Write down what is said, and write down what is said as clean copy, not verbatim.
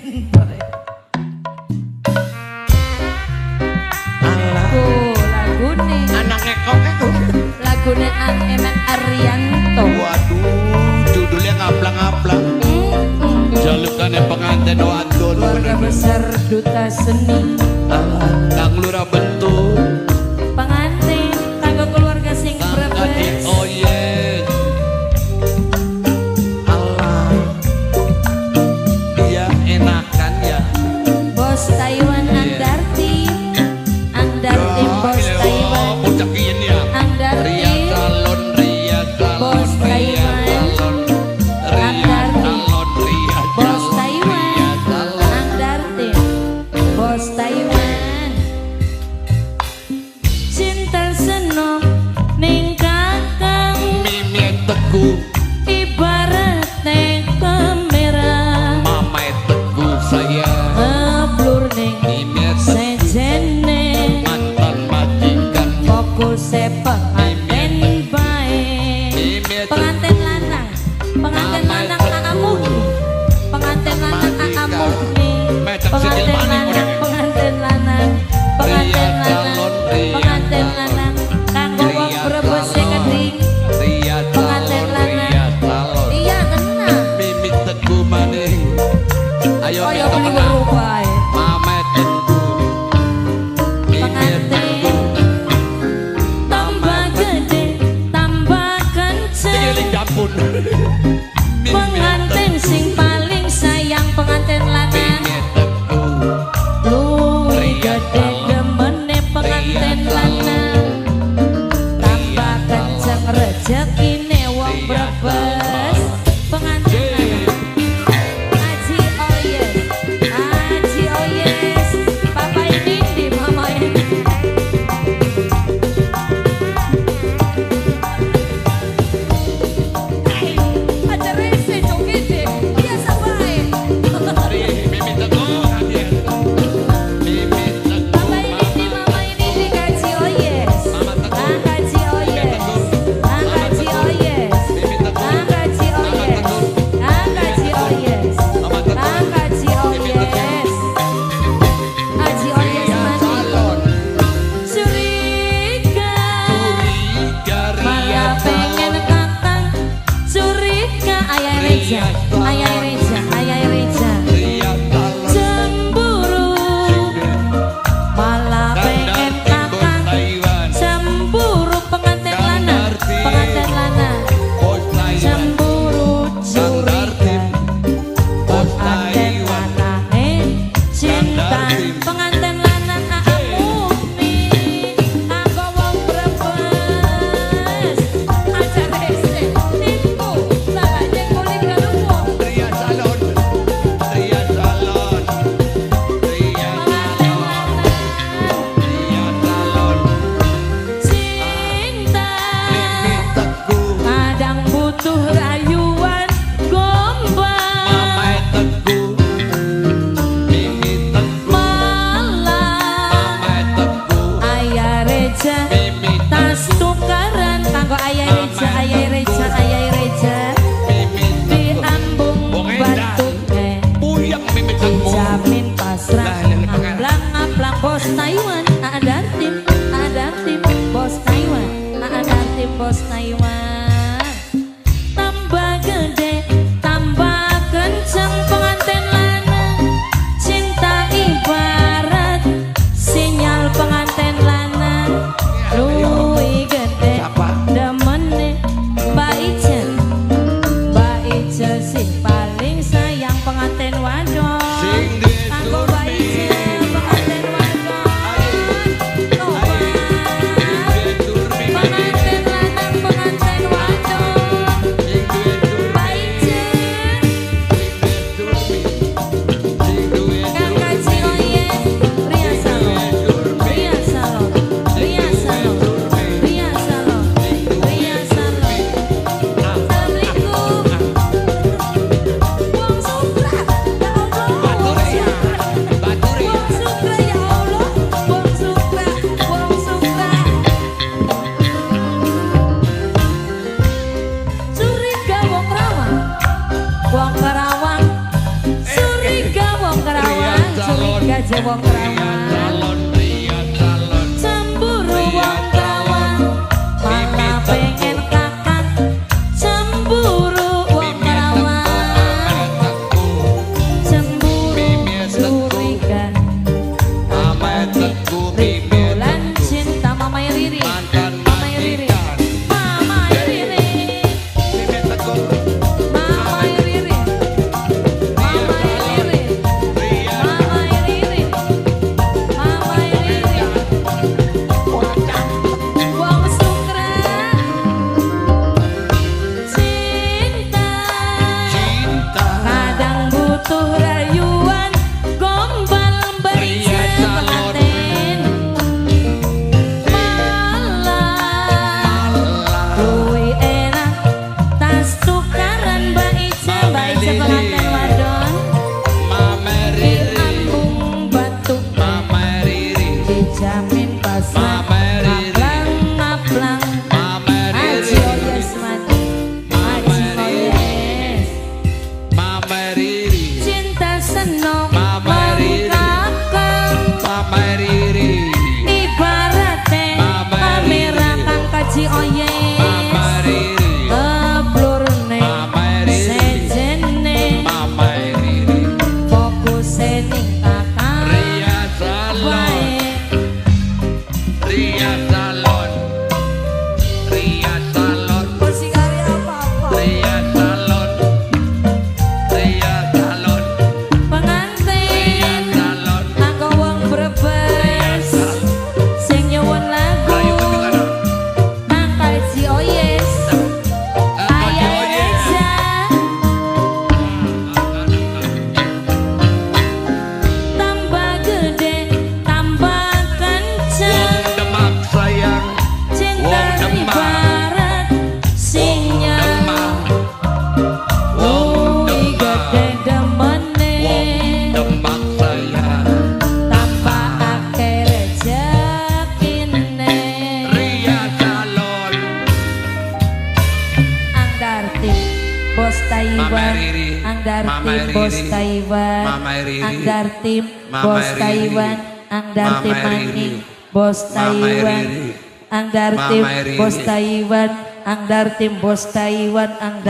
Lagune anak ngekok itu lagune Emet Arianto. waduh judulnya ngaplang-ngaplang jalukannya pengantin wadon Keluarga besar duta seni nang lurah bentuk pengantin tangga keluarga sing Brebes. oh yes Allah iya enakan ya Bos Taiwan Andarti Bos Taiwan puncak ini ya Andarti Ria Bos Taiwan Andarti Bos Taiwan Andarti Bos Taiwan cinta seno ning kakang Mimi teguh ibarat ning kamera mama teguh saya ngeblur ning Mimi sejene mantan majikan fokus pengantin baik Mimi pengantin lanang aamu pengantin lanang aamu pengantin lanang kanggo wong Brebes sing ngending Ria pengantin lanang iya tenang Mimi teguh maning ayo kaya kita beli menang berubah mama teguh Mimi pengantin tambah gede tambah kenceng Giling dapur pengantin sing paling sayang pengantin lanang luwih gede demene pengantin lanang tambah kenceng rezekine wong Brebes pengantin Aji oyes papa ini di mama ini aja rese joget deh biasa baik Mimi teguh hadir Mimi teguh Papa ini di mama ini di kaji oyes kaji oyes kaji oyes kaji oyes kaji oyes kaji oyes Aji oyes mani curiga malah pengen katang curiga ayah reja cemburu malah pengen kakang cemburu pengantin lanang cemburu curiga pengantin lanang cinta pengantin lanang aamuni aku wong Brebes aja rese niku lah jeng kulit kalungmu Ria Salon pengantin lanang cinta teguh kadang butuh rayuan gombal mama teguh Mimi teguh malah mama teguh ayah reja Mimi tas tukaran kanggo ayah reja Mimi diambung batuknya puyang Mimi teguh jamin pasrah ngaplang bos Taiwan ada tim bos Taiwan bos Taiwan tambah gede tambah kenceng pengantin lanang cinta ibarat sinyal pengantin lanang luwih gede demene Mbak Ica sing paling sayang pengantin wadon Sing kanggo Mbak Ica pengantin wadon aja wong rawan. Calon Ria calon Cemburu wong kawan, malah pengen kakak. Cemburu wong kawan, cemburu curiga. Mama Teguh Mimi Bulan cinta Mama Riri, mantan Mama Riri, Mama Riri, Mimi Teguh Mama Riri, Mama Riri, Ria Mama Riri, Mama Riri. Wong sukra cinta, cinta kadang butuh rayuan, gombal beri Ria calon semangatin. Malah luwih enak tas tukaran Mbak Ica pengantin wadon. Mama Riri Ambung batu Mama Riri dijamin pasang, Mama Riri ngaplang-ngaplang. Mama Aji Riri oyes mati, aji oyes. Mama Riri Cinta senong Mama Riri kakang, Mama Riri ibarate Mama kamera Riri kang kaji oyes. Mama Riri Keblurne Mama Riri sejene, Mama Riri fokuse ning kakang Ria calon wae. Ria calon Ria calon Musik karya apa-apa. Ria calon Ria calon Ria Pengantin calon aku wong Brebes sing nyuwun lagu Ayo kedengaran nang kaji oyes. Ayo Reza tambah gede tambah kenceng, Demak sayang cinta Wong Demak. ibarat singa Demak Wong luwih gede Demak demene Demak sayang tambah akeh rezekine. Ria calon Angdarti bos Mama Taiwan, Riri Angdarti Mama bos Riri Taiwan, Mama Riri Angdarti Mama bos Riri Taiwan, Angdarti Mama maning Riri bos Mama Taiwan, Riri Angdarti Mama Riri bos Taiwan, Angdarti bos Taiwan, Angdarti